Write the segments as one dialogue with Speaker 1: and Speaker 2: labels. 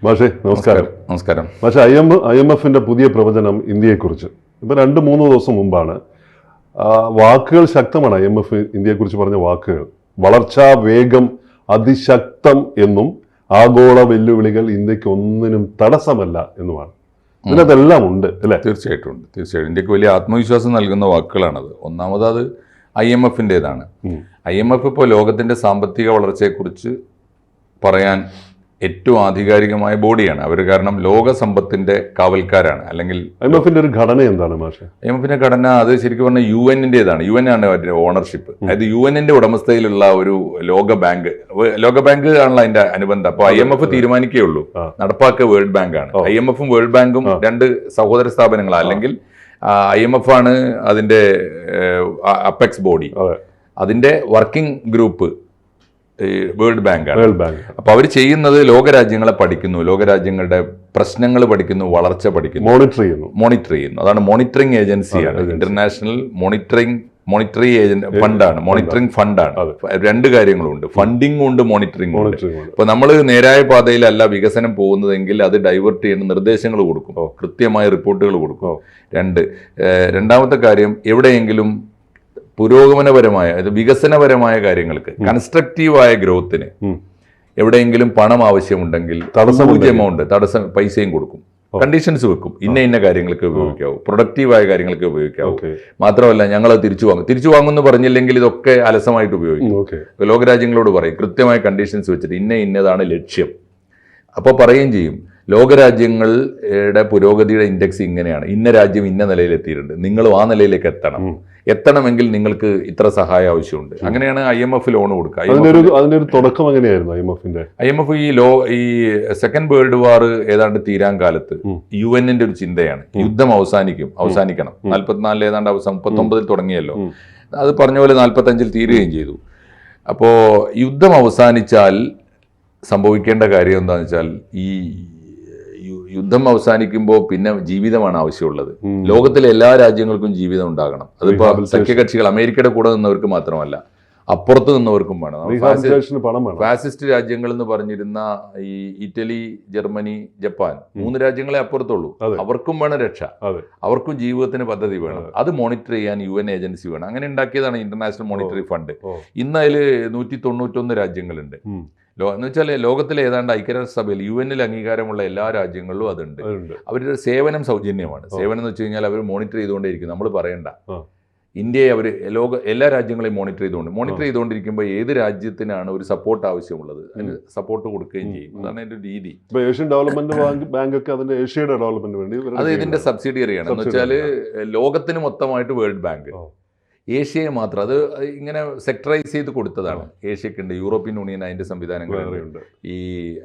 Speaker 1: മാഷേ നമസ്കാരം.
Speaker 2: നമസ്കാരം.
Speaker 1: മാഷെ, IMF-ന്റെ പുതിയ പ്രവചനം ഇന്ത്യയെക്കുറിച്ച് ഇപ്പൊ 2-3 ദിവസം മുമ്പാണ്. വാക്കുകൾ ശക്തമാണ്. IMF ഇന്ത്യയെക്കുറിച്ച് പറഞ്ഞ വാക്കുകൾ വളർച്ചാ വേഗം അതിശക്തം എന്നും ആഗോള വെല്ലുവിളികൾ ഇന്ത്യക്ക് ഒന്നിനും തടസ്സമല്ല എന്നുമാണ്. ഇതിനകത്തെല്ലാം ഉണ്ട് അല്ലേ?
Speaker 2: തീർച്ചയായിട്ടും ഉണ്ട്. തീർച്ചയായിട്ടും ഇന്ത്യക്ക് വലിയ ആത്മവിശ്വാസം നൽകുന്ന വാക്കുകളാണത്. ഒന്നാമത് അത് IMF-ൻ്റെതാണ്. IMF ഇപ്പോൾ ലോകത്തിന്റെ സാമ്പത്തിക വളർച്ചയെക്കുറിച്ച് പറയാൻ ഏറ്റവും ആധികാരികമായ ബോഡിയാണ് അവർ. കാരണം ലോക സമ്പത്തിന്റെ കാവൽക്കാരാണ്. അല്ലെങ്കിൽ
Speaker 1: IMF-ന്റെ ഒരു ഘടന എന്താണ് മാഷെ?
Speaker 2: IMF-ന്റെ ഘടന അത് ശരിക്കും പറഞ്ഞാൽ UN-ൻ്റെതാണ്. UN ആണ് അവരുടെ ഓണർഷിപ്പ്. അതായത് UN-ന്റെ ഉടമസ്ഥയിലുള്ള ഒരു ലോക ബാങ്ക് ആണല്ലോ അതിന്റെ അനുബന്ധം. അപ്പോൾ IMF തീരുമാനിക്കുകയുള്ളൂ, നടപ്പാക്കുക വേൾഡ് ബാങ്ക് ആണ്. IMF-ഉം വേൾഡ് ബാങ്കും രണ്ട് സഹോദര സ്ഥാപനങ്ങളാണ്. അല്ലെങ്കിൽ IMF ആണ് അതിന്റെ അപ്പെക്സ് ബോഡി, അതിന്റെ വർക്കിംഗ് ഗ്രൂപ്പ് വേൾഡ് ബാങ്കാണ്. അപ്പൊ അവർ ചെയ്യുന്നത് ലോകരാജ്യങ്ങളെ പഠിക്കുന്നു, ലോകരാജ്യങ്ങളുടെ പ്രശ്നങ്ങൾ പഠിക്കുന്നു, വളർച്ച പഠിക്കുന്നു, മോണിറ്റർ ചെയ്യുന്നു. അതാണ് മോണിറ്ററിംഗ് ഏജൻസിയാണ്. ഇന്റർനാഷണൽ മോണിറ്ററി ഫണ്ടാണ്, മോണിറ്ററിംഗ് ഫണ്ടാണ്. രണ്ട് കാര്യങ്ങളുണ്ട്, ഫണ്ടിങ്ങും ഉണ്ട്, മോണിറ്ററിംഗും ഉണ്ട്. ഇപ്പൊ നമ്മൾ നേരായ പാതയിലല്ല വികസനം പോകുന്നതെങ്കിൽ അത് ഡൈവേർട്ട് ചെയ്യുന്ന നിർദ്ദേശങ്ങൾ കൊടുക്കും, കൃത്യമായ റിപ്പോർട്ടുകൾ കൊടുക്കും. രണ്ടാമത്തെ കാര്യം, എവിടെയെങ്കിലും പുരോഗമനപരമായ വികസനപരമായ കാര്യങ്ങൾക്ക്, കൺസ്ട്രക്റ്റീവായ ഗ്രോത്തിന് എവിടെയെങ്കിലും പണം ആവശ്യമുണ്ടെങ്കിൽ പൈസയും കൊടുക്കും, കണ്ടീഷൻസ് വെക്കും. ഇന്ന കാര്യങ്ങൾക്ക് ഉപയോഗിക്കാവൂ, പ്രൊഡക്റ്റീവായ കാര്യങ്ങൾക്ക് ഉപയോഗിക്കാവൂ. മാത്രമല്ല ഞങ്ങളത് തിരിച്ചു വാങ്ങുമെന്ന് പറഞ്ഞില്ലെങ്കിൽ ഇതൊക്കെ അലസമായിട്ട് ഉപയോഗിക്കും. ലോകരാജ്യങ്ങളോട് പറയും, കൃത്യമായ കണ്ടീഷൻസ് വെച്ചിട്ട് ഇന്നതാണ് ലക്ഷ്യം. അപ്പോൾ പറയുകയും ചെയ്യും, ലോകരാജ്യങ്ങളുടെ പുരോഗതിയുടെ ഇൻഡെക്സ് ഇങ്ങനെയാണ്, ഇന്ന രാജ്യം ഇന്ന നിലയിലെത്തിയിട്ടുണ്ട്, നിങ്ങളും ആ നിലയിലേക്ക് എത്തണമെങ്കിൽ നിങ്ങൾക്ക് ഇത്ര സഹായം ആവശ്യമുണ്ട്. അങ്ങനെയാണ് IMF ലോൺ കൊടുക്കുക.
Speaker 1: അതിന്റെ ഒരു തുടക്കം എങ്ങനെയായിരുന്നു IMF?
Speaker 2: ഈ സെക്കൻഡ് വേൾഡ് വാർ ഏതാണ്ട് തീരാൻ കാലത്ത് UN-ന്റെ ഒരു ചിന്തയാണ്, യുദ്ധം അവസാനിക്കണം. 44 ഏതാണ്ട് 39 തുടങ്ങിയല്ലോ, അത് പറഞ്ഞ പോലെ 45 തീരുകയും ചെയ്തു. അപ്പോ യുദ്ധം അവസാനിച്ചാൽ സംഭവിക്കേണ്ട കാര്യം എന്താണെന്ന് വെച്ചാൽ, ഈ യുദ്ധം അവസാനിക്കുമ്പോൾ പിന്നെ ജീവിതമാണ് ആവശ്യമുള്ളത്. ലോകത്തിലെ എല്ലാ രാജ്യങ്ങൾക്കും ജീവിതം ഉണ്ടാകണം. അതിപ്പോ സഖ്യകക്ഷികൾ അമേരിക്കയുടെ കൂടെ നിന്നവർക്ക് മാത്രമല്ല, അപ്പുറത്ത് നിന്നവർക്കും വേണം. ഫാസിസ്റ്റ് രാജ്യങ്ങൾ എന്ന് പറഞ്ഞിരുന്ന ഈ ഇറ്റലി, ജർമ്മനി, ജപ്പാൻ 3 രാജ്യങ്ങളെ അപ്പുറത്തുള്ളൂ. അവർക്കും വേണം രക്ഷ, അവർക്കും ജീവിതത്തിന് പദ്ധതി വേണം. അത് മോണിറ്റർ ചെയ്യാൻ UN ഏജൻസി വേണം. അങ്ങനെ ഉണ്ടാക്കിയതാണ് ഇന്റർനാഷണൽ മോണിറ്ററി ഫണ്ട്. ഇന്ന് അതിൽ 191 രാജ്യങ്ങളുണ്ട്. എന്ന് വെച്ചാൽ ലോകത്തിലെ ഏതാണ്ട് ഐക്യരാഷ്ട്രസഭയിൽ UN-ൽ അംഗീകാരമുള്ള എല്ലാ രാജ്യങ്ങളിലും അതുണ്ട്. അവരുടെ സേവനം സൗജന്യമാണ്. സേവനം എന്ന് വെച്ച് കഴിഞ്ഞാൽ അവർ മോണിറ്റർ ചെയ്തുകൊണ്ടേയിരിക്കും. നമ്മൾ പറയണ്ട, ഇന്ത്യയെ അവർ എല്ലാ രാജ്യങ്ങളെയും മോണിറ്റർ ചെയ്തുകൊണ്ടിരിക്കുമ്പോൾ ഏത് രാജ്യത്തിനാണ് ഒരു സപ്പോർട്ട് ആവശ്യമുള്ളത് അതിന് സപ്പോർട്ട് കൊടുക്കുകയും ചെയ്യും. അതാണ് അതിന്റെ രീതി.
Speaker 1: ഏഷ്യൻ ഡെവലപ്മെന്റ് ബാങ്ക് ഒക്കെ അതിന്റെ ഏഷ്യയുടെ ഡെവലപ്മെന്റ് വേണ്ടി
Speaker 2: അത് ഇതിന്റെ സബ്സിഡിയറിയാണ്. എന്ന് വെച്ചാൽ ലോകത്തിന് മൊത്തമായിട്ട് വേൾഡ് ബാങ്ക്, ഏഷ്യയെ മാത്രം അത് ഇങ്ങനെ സെക്ടറൈസ് ചെയ്ത് കൊടുത്തതാണ്. ഏഷ്യക്കുണ്ട്, യൂറോപ്യൻ യൂണിയൻ അതിന്റെ സംവിധാനങ്ങളുണ്ട്, ഈ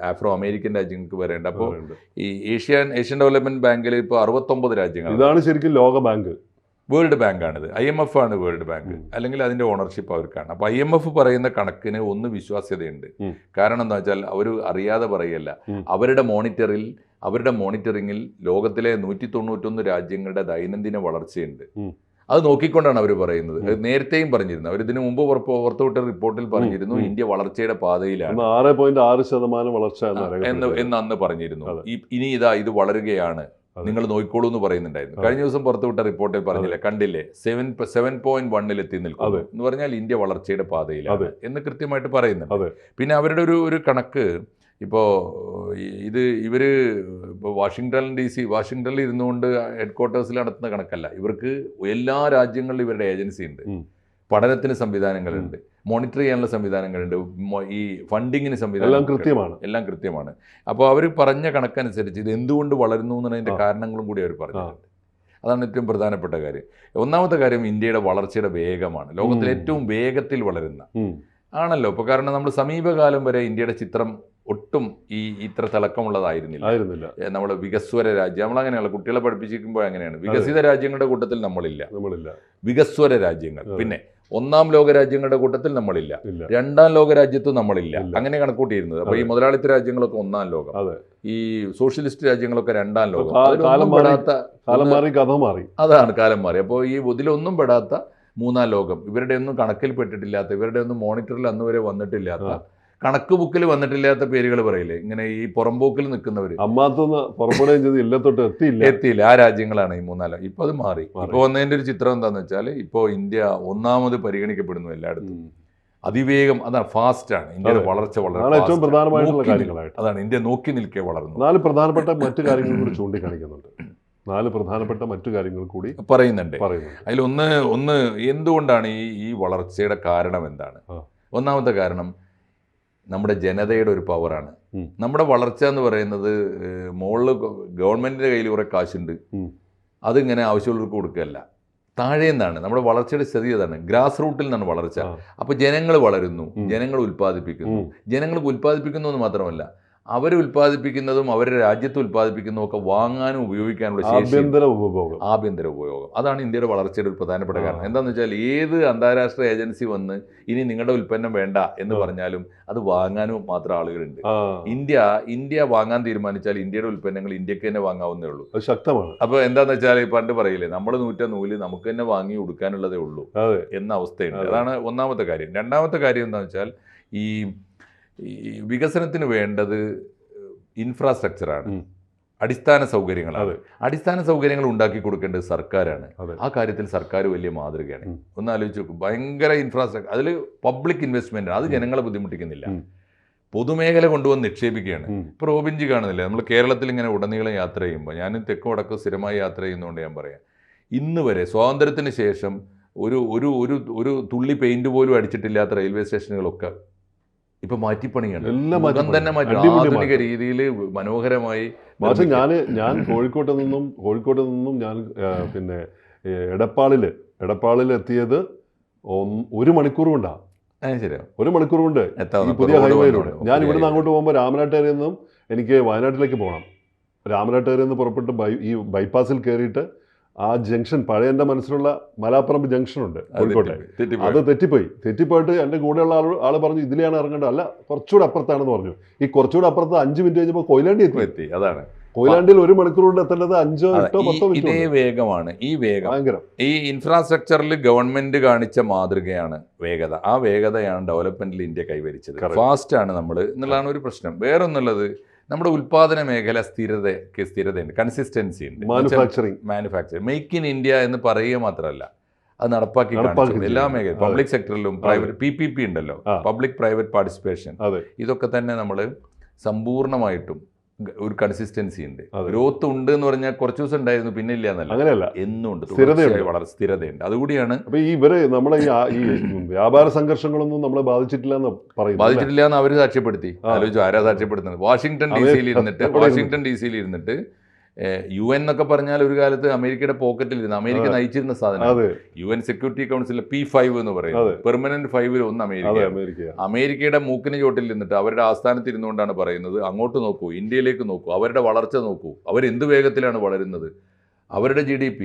Speaker 2: ആഫ്രോ അമേരിക്കൻ രാജ്യങ്ങൾക്ക് വരേണ്ട. അപ്പോൾ ഈ ഏഷ്യൻ ഡെവലപ്മെന്റ് ബാങ്കിൽ ഇപ്പോൾ 69 രാജ്യങ്ങൾ.
Speaker 1: ഇതാണ് ശരിക്കും ലോക ബാങ്ക്,
Speaker 2: വേൾഡ് ബാങ്കാണിത്. IMF ആണ് വേൾഡ് ബാങ്ക്, അല്ലെങ്കിൽ അതിന്റെ ഓണർഷിപ്പ് അവർക്കാണ്. അപ്പോൾ IMF പറയുന്ന കണക്കിന് ഒന്ന് വിശ്വാസ്യതയുണ്ട്. കാരണം എന്താ വെച്ചാൽ അവർ അറിയാതെ പറയല്ല. അവരുടെ മോണിറ്ററിങ്ങിൽ ലോകത്തിലെ 191 രാജ്യങ്ങളുടെ ദൈനംദിന വളർച്ചയുണ്ട്. അത് നോക്കിക്കൊണ്ടാണ് അവർ പറയുന്നത്. നേരത്തെയും പറഞ്ഞിരുന്നു, അവർ ഇതിനു മുമ്പ് പുറത്തുവിട്ട റിപ്പോർട്ടിൽ പറഞ്ഞിരുന്നു ഇന്ത്യ വളർച്ചയുടെ പാതയിലാണ്,
Speaker 1: 6.6% വളർച്ച
Speaker 2: എന്ന് അന്ന് പറഞ്ഞിരുന്നു. ഇനി ഇത് വളരുകയാണ്, നിങ്ങൾ നോക്കിക്കോളൂ എന്ന് പറയുന്നുണ്ടായിരുന്നു. കഴിഞ്ഞ ദിവസം പുറത്തുവിട്ട റിപ്പോർട്ടിൽ പറഞ്ഞില്ലേ, കണ്ടില്ലേ 7.1 എത്തി നിൽക്കുന്നു എന്ന് പറഞ്ഞാൽ ഇന്ത്യ വളർച്ചയുടെ പാതയിലാണ് എന്ന് കൃത്യമായിട്ട് പറയുന്നുണ്ട്. പിന്നെ അവരുടെ ഒരു കണക്ക്, ഇപ്പോൾ ഇവർ വാഷിങ്ടണിൽ ഇരുന്നുകൊണ്ട് ഹെഡ്ക്വാർട്ടേഴ്സിൽ നടത്തുന്ന കണക്കല്ല. ഇവർക്ക് എല്ലാ രാജ്യങ്ങളിലും ഇവരുടെ ഏജൻസി ഉണ്ട്, പഠനത്തിന് സംവിധാനങ്ങളുണ്ട്, മോണിറ്റർ ചെയ്യാനുള്ള സംവിധാനങ്ങളുണ്ട്, ഈ ഫണ്ടിങ്ങിന് സംവിധാനം എല്ലാം കൃത്യമാണ്. അപ്പോൾ അവർ പറഞ്ഞ കണക്കനുസരിച്ച് ഇത് എന്തുകൊണ്ട് വളരുന്നു എന്നതിൻ്റെ കാരണങ്ങളും കൂടി അവർ പറഞ്ഞിട്ടുണ്ട്. അതാണ് ഏറ്റവും പ്രധാനപ്പെട്ട കാര്യം. ഒന്നാമത്തെ കാര്യം, ഇന്ത്യയുടെ വളർച്ചയുടെ വേഗമാണ്. ലോകത്തിൽ ഏറ്റവും വേഗത്തിൽ വളരുന്ന ആണല്ലോ ഇപ്പോൾ. കാരണം നമ്മൾ സമീപകാലം വരെ ഇന്ത്യയുടെ ചിത്രം ഒട്ടും ഇത്ര തിളക്കമുള്ളതായിരുന്നില്ല. നമ്മൾ വികസ്വര രാജ്യം, നമ്മളങ്ങനെയല്ല, കുട്ടികളെ പഠിപ്പിച്ചിരിക്കുമ്പോൾ അങ്ങനെയാണ്. വികസിത രാജ്യങ്ങളുടെ കൂട്ടത്തിൽ നമ്മളില്ല, വികസ്വര രാജ്യങ്ങൾ. പിന്നെ 1ാം ലോക രാജ്യങ്ങളുടെ കൂട്ടത്തിൽ നമ്മളില്ല, 2ാം ലോക രാജ്യത്തും നമ്മളില്ല. അങ്ങനെ കണക്കൂട്ടിയിരുന്നത്. അപ്പൊ ഈ മുതലാളിത്ത രാജ്യങ്ങളൊക്കെ 1ാം ലോകം, ഈ സോഷ്യലിസ്റ്റ് രാജ്യങ്ങളൊക്കെ 2ാം ലോകം. അതാണ് കാലം മാറി. അപ്പോൾ ഈ ഇതിലൊന്നും പെടാത്ത 3ാം ലോകം, ഇവരുടെ ഒന്നും കണക്കിൽപ്പെട്ടിട്ടില്ലാത്ത, ഇവരുടെ ഒന്നും മോണിറ്ററിൽ അന്ന് വരെ വന്നിട്ടില്ലാത്ത കണക്ക് ബുക്കിൽ വന്നിട്ടില്ലാത്ത പേരുകൾ പറയില്ലേ, ഇങ്ങനെ ഈ പുറമ്പോക്കിൽ നിൽക്കുന്നവര്,
Speaker 1: അമ്മാത്തൊന്ന് പുറപ്പെടുകയും ചെയ്ത് ഇല്ലത്തോട്ട്
Speaker 2: എത്തിയില്ല. ആ രാജ്യങ്ങളാണ് ഈ മൂന്നാല്. ഇപ്പൊ അത് മാറി. ഇപ്പൊ വന്നതിന്റെ ഒരു ചിത്രം എന്താന്ന് വെച്ചാൽ, ഇപ്പൊ ഇന്ത്യ ഒന്നാമത് പരിഗണിക്കപ്പെടുന്നു എല്ലായിടത്തും. അതിവേഗം, അതാണ് ഫാസ്റ്റ് ആണ് ഇന്ത്യയുടെ വളർച്ച. വളരെ
Speaker 1: ഏറ്റവും പ്രധാനമായിട്ടുള്ള കാര്യങ്ങളായിട്ട്
Speaker 2: അതാണ് ഇന്ത്യ നോക്കി നിൽക്കെ വളർന്നു.
Speaker 1: 4 പ്രധാനപ്പെട്ട മറ്റു കാര്യങ്ങൾ കൂടി ചൂണ്ടിക്കാണിക്കുന്നുണ്ട്. 4 പ്രധാനപ്പെട്ട മറ്റു കാര്യങ്ങൾ കൂടി പറയുന്നുണ്ട്.
Speaker 2: അതിലൊന്ന് എന്തുകൊണ്ടാണ് ഈ വളർച്ചയുടെ കാരണം എന്താണ്? ഒന്നാമത്തെ കാരണം നമ്മുടെ ജനതയുടെ ഒരു പവറാണ്. നമ്മുടെ വളർച്ച എന്ന് പറയുന്നത് മുകളിൽ ഗവൺമെന്റിന്റെ കയ്യിൽ കുറെ കാശുണ്ട്, അതിങ്ങനെ ആവശ്യമുള്ളവർക്ക് കൊടുക്കുകയല്ല. താഴെ നിന്നാണ് നമ്മുടെ വളർച്ചയുടെ സ്ഥിതി. അതാണ് ഗ്രാസ് റൂട്ടിൽ നിന്നാണ് വളർച്ച. അപ്പോൾ ജനങ്ങൾ വളരുന്നു, ജനങ്ങൾ ഉൽപ്പാദിപ്പിക്കുന്നു. ജനങ്ങൾക്ക് ഉൽപ്പാദിപ്പിക്കുന്നു എന്ന് മാത്രമല്ല, അവർ ഉൽപ്പാദിപ്പിക്കുന്നതും അവരുടെ രാജ്യത്ത് ഉൽപ്പാദിപ്പിക്കുന്നതും ഒക്കെ വാങ്ങാനും ഉപയോഗിക്കാനുള്ള ശേഷി, ആഭ്യന്തര ഉപയോഗം. അതാണ് ഇന്ത്യയുടെ വളർച്ചയുടെ ഒരു പ്രധാനപ്പെട്ട കാരണം. എന്താണെന്ന് വെച്ചാൽ, ഏത് അന്താരാഷ്ട്ര ഏജൻസി വന്ന് ഇനി നിങ്ങളുടെ ഉൽപ്പന്നം വേണ്ട എന്ന് പറഞ്ഞാലും അത് വാങ്ങാനും മാത്രം ആളുകളുണ്ട്. ഇന്ത്യ വാങ്ങാൻ തീരുമാനിച്ചാൽ ഇന്ത്യയുടെ ഉൽപ്പന്നങ്ങൾ ഇന്ത്യക്ക് തന്നെ വാങ്ങാവുന്നേ ഉള്ളൂ.
Speaker 1: ശക്തമാണ്.
Speaker 2: അപ്പൊ എന്താന്ന് വെച്ചാൽ, പണ്ട് പറയില്ലേ, നമ്മൾ നൂറ്റ നൂല് നമുക്ക് തന്നെ വാങ്ങി ഉടുക്കാനുള്ളതേ ഉള്ളൂ എന്ന അവസ്ഥയുണ്ട്. അതാണ് ഒന്നാമത്തെ കാര്യം. രണ്ടാമത്തെ കാര്യം എന്താണെന്ന് വെച്ചാൽ, ഈ വികസനത്തിന് വേണ്ടത് ഇൻഫ്രാസ്ട്രക്ചറാണ്, അടിസ്ഥാന സൗകര്യങ്ങളാണ്. അടിസ്ഥാന സൗകര്യങ്ങൾ ഉണ്ടാക്കി കൊടുക്കേണ്ടത് സർക്കാരാണ്. ആ കാര്യത്തിൽ സർക്കാർ വലിയ മാതൃകയാണ്. ഒന്ന് ആലോചിച്ച് നോക്കും, ഭയങ്കര ഇൻഫ്രാസ്ട്രക്ചർ, അതിൽ പബ്ലിക് ഇൻവെസ്റ്റ്മെന്റ്, അത് ജനങ്ങളെ ബുദ്ധിമുട്ടിക്കുന്നില്ല, പൊതുമേഖല കൊണ്ടുവന്ന് നിക്ഷേപിക്കുകയാണ്. ഇപ്പോൾ റോബിൻജി കാണുന്നില്ല, നമ്മൾ കേരളത്തിൽ ഇങ്ങനെ ഉടനീളം യാത്ര ചെയ്യുമ്പോൾ, ഞാൻ തെക്ക് വടക്ക് സ്ഥിരമായി യാത്ര ചെയ്യുന്നതുകൊണ്ട് ഞാൻ പറയാം, ഇന്ന് വരെ സ്വാതന്ത്ര്യത്തിന് ശേഷം ഒരു ഒരു ഒരു ഒരു തുള്ളി പെയിന്റ് പോലും അടിച്ചിട്ടില്ലാത്ത റെയിൽവേ സ്റ്റേഷനുകളൊക്കെ ഇപ്പൊ മാറ്റിപ്പണിയാണ്. എല്ലാം തന്നെ മാറ്റി ആധുനിക രീതിയിൽ മനോഹരമായി.
Speaker 1: ഞാൻ കോഴിക്കോട്ട് നിന്നും ഞാൻ പിന്നെ എടപ്പാളിൽ എത്തിയത് 1 മണിക്കൂർ കൊണ്ടാ.
Speaker 2: ശരിയാ,
Speaker 1: 1 മണിക്കൂർ കൊണ്ട് പുതിയ ഹൈവേയിലൂടെ. ഞാൻ ഇവിടുന്ന് അങ്ങോട്ട് പോകുമ്പോൾ രാമനാട്ടുകരയിൽ നിന്നും എനിക്ക് വയനാട്ടിലേക്ക് പോകണം. രാമനാട്ടുകരയിൽ നിന്ന് പുറപ്പെട്ട് ഈ ബൈപ്പാസിൽ കയറിയിട്ട് ആ ജംഗ്ഷൻ, പഴയ എൻ്റെ മനസ്സിലുള്ള മലാപ്പറമ്പ് ജംഗ്ഷൻ ഉണ്ട് കോഴിക്കോട്ടെ, അത് തെറ്റിപ്പോയിട്ട് എൻ്റെ കൂടെയുള്ള ആള് പറഞ്ഞു ഇതിലെയാണ് ഇറങ്ങേണ്ടത്, അല്ല കുറച്ചുകൂടെ അപ്പുറത്താണെന്ന് പറഞ്ഞു. ഈ കുറച്ചുകൂടെ അപ്പുറത്ത് 5 മിനിറ്റ് കഴിഞ്ഞപ്പോൾ കൊയിലാണ്ടി എത്തി. അതാണ് കൊയിലാണ്ടിയിൽ 1 മണിക്കൂർ കൊണ്ട് എത്തേണ്ടത് 5, 8, 10 മിനിറ്റ്.
Speaker 2: ഇതേ വേഗമാണ്. ഈ വേഗം ഭയങ്കരം. ഈ ഇൻഫ്രാസ്ട്രക്ചറിൽ ഗവൺമെന്റ് കാണിച്ച മാതൃകയാണ് വേഗത. ആ വേഗതയാണ് ഡെവലപ്മെന്റിൽ ഇന്ത്യ കൈവരിച്ചത്. ഫാസ്റ്റ് ആണ് നമ്മൾ എന്നുള്ളതാണ് ഒരു പ്രശ്നം. വേറൊന്നുള്ളത്, നമ്മുടെ ഉൽപാദന മേഖല സ്ഥിരതയുണ്ട്, കൺസിസ്റ്റൻസി ഉണ്ട്. മാനുഫാക്ചറിങ് മെയ്ക്ക് ഇൻ ഇന്ത്യ എന്ന് പറയുക മാത്രമല്ല, അത് നടപ്പാക്കി കാണിച്ചു എല്ലാ മേഖലയും. പബ്ലിക് സെക്ടറിലും പ്രൈവറ്റ് PPP ഉണ്ടല്ലോ, പബ്ലിക് പ്രൈവറ്റ് പാർട്ടിസിപ്പേഷൻ, ഇതൊക്കെ തന്നെ നമ്മൾ സമ്പൂർണ്ണമായിട്ടും ഒരു കൺസിസ്റ്റൻസി ഉണ്ട്. ഗ്രോത്ത് ഉണ്ട് എന്ന് പറഞ്ഞാൽ കുറച്ച് ദിവസം ഉണ്ടായിരുന്നു, പിന്നെ ഇല്ല എന്നല്ല, അങ്ങനെയല്ല, എന്നുണ്ട്, വളരെ സ്ഥിരതയുണ്ട്. അതുകൂടിയാണ്
Speaker 1: നമ്മളെ ഈ വ്യാപാര സംഘർഷങ്ങളൊന്നും നമ്മളെ ബാധിച്ചിട്ടില്ല
Speaker 2: എന്ന് അവർ സാക്ഷ്യപ്പെടുത്തി. ആലോചിച്ചു, ആരാ സാക്ഷ്യപ്പെടുത്തുന്നത്? വാഷിംഗ്ടൺ ഡി സിയിൽ ഇരുന്നിട്ട് UN എന്നൊക്കെ പറഞ്ഞാൽ ഒരു കാലത്ത് അമേരിക്കയുടെ പോക്കറ്റിലിരുന്ന് അമേരിക്ക നയിച്ചിരുന്ന സാധനം. UN സെക്യൂരിറ്റി കൗൺസിലിലെ P5 എന്ന് പറയുന്നത്, പെർമനന്റ് 5-ൽ ഒന്ന് അമേരിക്കയുടെ മൂക്കിന് ചോട്ടിൽ ഇരുന്നിട്ട് അവരുടെ ആസ്ഥാനത്ത് ഇരുന്നുകൊണ്ടാണ് പറയുന്നത്, അങ്ങോട്ട് നോക്കൂ, ഇന്ത്യയിലേക്ക് നോക്കൂ, അവരുടെ വളർച്ച നോക്കൂ, അവരെന്ത് വേഗത്തിലാണ് വളരുന്നത്, അവരുടെ GDP.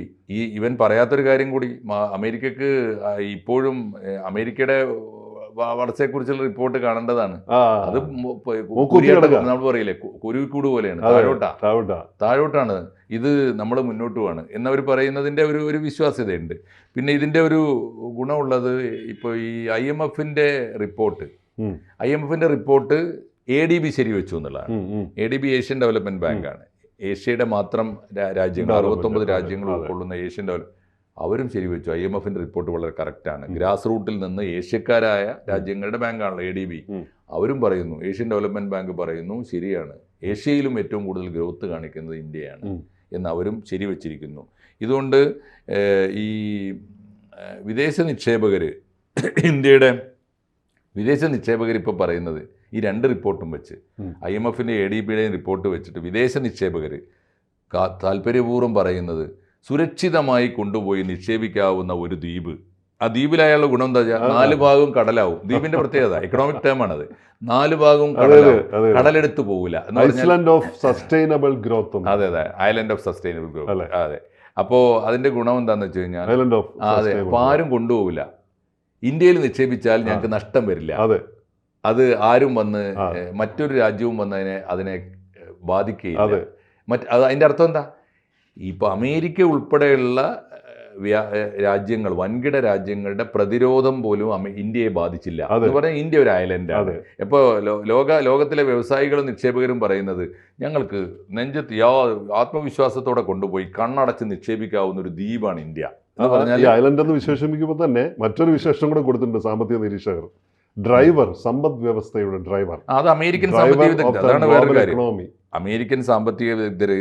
Speaker 2: ഇവൻ പറയാത്തൊരു കാര്യം കൂടി, അമേരിക്കക്ക് ഇപ്പോഴും അമേരിക്കയുടെ വളർച്ചയെക്കുറിച്ചുള്ള റിപ്പോർട്ട് കാണേണ്ടതാണ്. അത് നമ്മൾ പറയില്ലേ, കുരുവിക്കൂട് പോലെയാണ്, താഴോട്ടാണ്, ഇത് നമ്മൾ മുന്നോട്ട് പോവാണ് എന്നവർ പറയുന്നതിൻ്റെ ഒരു വിശ്വാസ്യതയുണ്ട്. പിന്നെ ഇതിൻ്റെ ഒരു ഗുണമുള്ളത്, ഇപ്പോൾ ഈ IMFന്റെ റിപ്പോർട്ട് ADB ശരിവെച്ചു എന്നുള്ളതാണ്. ADB ഏഷ്യൻ ഡെവലപ്മെന്റ് ബാങ്കാണ്. ഏഷ്യയുടെ മാത്രം രാജ്യങ്ങൾ, 69 രാജ്യങ്ങൾ ഉൾക്കൊള്ളുന്ന ഏഷ്യൻ ഡെവലപ്മെന്റ്, അവരും ശരിവെച്ചു. IMFന്റെ റിപ്പോർട്ട് വളരെ കറക്റ്റാണ്. ഗ്രാസ് റൂട്ടിൽ നിന്ന് ഏഷ്യക്കാരായ രാജ്യങ്ങളുടെ ബാങ്കാണല്ലോ ADB. അവരും പറയുന്നു, ഏഷ്യൻ ഡെവലപ്മെന്റ് ബാങ്ക് പറയുന്നു, ശരിയാണ്, ഏഷ്യയിലും ഏറ്റവും കൂടുതൽ ഗ്രോത്ത് കാണിക്കുന്നത് ഇന്ത്യയാണ് എന്ന് അവരും ശരിവെച്ചിരിക്കുന്നു. ഇതുകൊണ്ട് ഈ വിദേശ നിക്ഷേപകർ, ഇന്ത്യയുടെ വിദേശ നിക്ഷേപകർ ഇപ്പോൾ പറയുന്നത്, ഈ 2 റിപ്പോർട്ടും വെച്ച്, IMFന്റെ ADBയുടെയും റിപ്പോർട്ട് വെച്ചിട്ട് വിദേശ നിക്ഷേപകർ താല്പര്യപൂർവ്വം പറയുന്നത്, സുരക്ഷിതമായി കൊണ്ടുപോയി നിക്ഷേപിക്കാവുന്ന ഒരു ദ്വീപ്, ആ ദ്വീപിലായുള്ള ഗുണം എന്താ വെച്ചാൽ 4 ഭാഗവും കടലാവും. ദ്വീപിന്റെ പ്രത്യേകത, എക്കണോമിക് ടേം ആണത്, 4 ഭാഗവും കടലെടുത്ത് പോകില്ല.
Speaker 1: Island of sustainable growth.
Speaker 2: അതെ, ഐലൻഡ് ഓഫ് സസ്റ്റൈനബിൾ ഗ്രോത്ത്. അതെ. അപ്പോൾ അതിന്റെ ഗുണം എന്താന്ന് വെച്ച് കഴിഞ്ഞാൽ, അതെ, അപ്പോൾ ആരും കൊണ്ടുപോകില്ല. ഇന്ത്യയിൽ നിക്ഷേപിച്ചാൽ ഞങ്ങൾക്ക് നഷ്ടം വരില്ല. അത് ആരും വന്ന് മറ്റൊരു രാജ്യവും വന്ന് അതിനെ ബാധിക്കുകയില്ല. അതിന്റെ അർത്ഥം എന്താ? ഇപ്പോൾ അമേരിക്ക ഉൾപ്പെടെയുള്ള രാജ്യങ്ങൾ, വൻകിട രാജ്യങ്ങളുടെ പ്രതിരോധം പോലും ഇന്ത്യയെ ബാധിച്ചില്ല എന്ന് പറഞ്ഞാൽ ഇന്ത്യ ഒരു ഐലൻഡാണ്. ഇപ്പോൾ ലോകത്തിലെ വ്യവസായികളും നിക്ഷേപകരും പറയുന്നത് ഞങ്ങൾക്ക് നെഞ്ചത്ത് ആത്മവിശ്വാസത്തോടെ കൊണ്ടുപോയി കണ്ണടച്ച് നിക്ഷേപിക്കാവുന്ന ഒരു ദ്വീപാണ് ഇന്ത്യ എന്ന് പറഞ്ഞാൽ.
Speaker 1: ഈ ഐലൻഡ് എന്ന് വിശേഷിപ്പിക്കുമ്പോൾ തന്നെ മറ്റൊരു വിശേഷം കൂടെ കൊടുത്തിട്ടുണ്ട് സാമ്പത്തിക നിരീക്ഷകർ. ഡ്രൈവർ, സമ്പദ് വ്യവസ്ഥയുടെ ഡ്രൈവർ.
Speaker 2: അത് അമേരിക്കൻ സാമ്പത്തിക വിദഗ്ധർ. അതാണ് വേറൊരു കാര്യം. അമേരിക്കൻ സാമ്പത്തിക വിദഗ്ധർ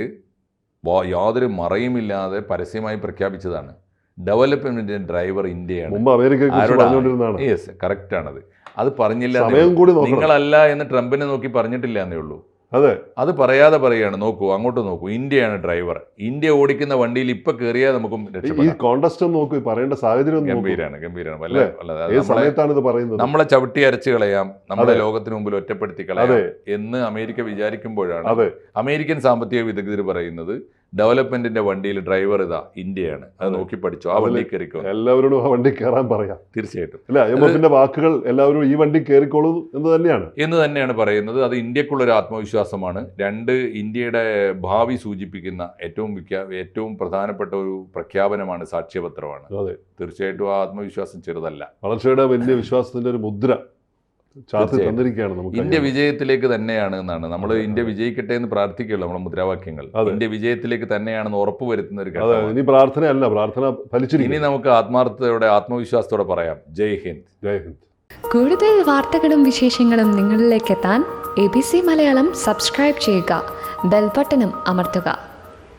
Speaker 2: യാതൊരു മറയുമില്ലാതെ പരസ്യമായി പ്രഖ്യാപിച്ചതാണ് ഡെവലപ്മെന്റിന്റെ ഡ്രൈവർ ഇന്ത്യയാണ്. യെസ്, കറക്റ്റ് ആണത്. അത് പറഞ്ഞില്ല, നിങ്ങളല്ല എന്ന് ട്രംപിനെ നോക്കി പറഞ്ഞിട്ടില്ല എന്നേ ഉള്ളൂ.
Speaker 1: അതെ,
Speaker 2: അത് പറയാതെ പറയാണ്. നോക്കൂ, അങ്ങോട്ട് നോക്കൂ, ഇന്ത്യയാണ് ഡ്രൈവർ. ഇന്ത്യ ഓടിക്കുന്ന വണ്ടിയിൽ ഇപ്പൊ കയറിയാൽ നമുക്കും
Speaker 1: പറയേണ്ട സാഹചര്യം
Speaker 2: ഗംഭീരാണ്. നമ്മളെ ചവിട്ടി അരച്ചു കളയാം, നമ്മളെ ലോകത്തിന് മുമ്പിൽ ഒറ്റപ്പെടുത്തി കളയാം എന്ന് അമേരിക്ക വിചാരിക്കുമ്പോഴാണ് അമേരിക്കൻ സാമ്പത്തിക വിദഗ്ധർ പറയുന്നത് ഡെവലപ്മെന്റിന്റെ വണ്ടിയിൽ ഡ്രൈവർ ഇതാ ഇന്ത്യയാണ്, അത് നോക്കി പഠിച്ചോ, ആ വണ്ടി കയറിക്കോ.
Speaker 1: എല്ലാവരോടും ആ വണ്ടി കയറാൻ പറയാം.
Speaker 2: തീർച്ചയായിട്ടും
Speaker 1: അല്ല, വാക്കുകൾ എല്ലാവരും ഈ വണ്ടി കയറിക്കോളൂ എന്ന് തന്നെയാണ്
Speaker 2: പറയുന്നത്. അത് ഇന്ത്യക്കുള്ളൊരു ആത്മവിശ്വാസമാണ്. രണ്ട്, ഇന്ത്യയുടെ ഭാവി സൂചിപ്പിക്കുന്ന ഏറ്റവും പ്രധാനപ്പെട്ട ഒരു പ്രഖ്യാപനമാണ്, സാക്ഷ്യപത്രമാണ്. തീർച്ചയായിട്ടും ആ ആത്മവിശ്വാസം ചെറുതല്ല.
Speaker 1: വളർച്ചയുടെ വലിയ വിശ്വാസത്തിന്റെ ഒരു മുദ്ര
Speaker 2: ഇന്ത്യ വിജയത്തിലേക്ക് തന്നെയാണ് എന്നാണ് നമ്മൾ. ഇന്ത്യ വിജയിക്കട്ടെ എന്ന് പ്രാർത്ഥിക്കുള്ളൂ നമ്മുടെ മുദ്രാവാക്യങ്ങൾ. ഇന്ത്യ വിജയത്തിലേക്ക് തന്നെയാണെന്ന് ഉറപ്പുവരുത്തുന്ന ഒരു ഘട്ടം.
Speaker 1: ഇനി പ്രാർത്ഥനയല്ല, പ്രാർത്ഥന ഫലിച്ചിരിക്കും.
Speaker 2: ഇനി നമുക്ക് ആത്മാർത്ഥതയോടെ, ആത്മവിശ്വാസത്തോടെ പറയാം, ജയ് ഹിന്ദ്.
Speaker 1: ജയ് ഹിന്ദ്.
Speaker 3: കൂടുതൽ വാർത്തകളും വിശേഷങ്ങളും നിങ്ങളിലേക്ക് എത്താൻ ABC മലയാളം സബ്സ്ക്രൈബ് ചെയ്യുക, ബെൽ ബട്ടണും അമർത്തുക.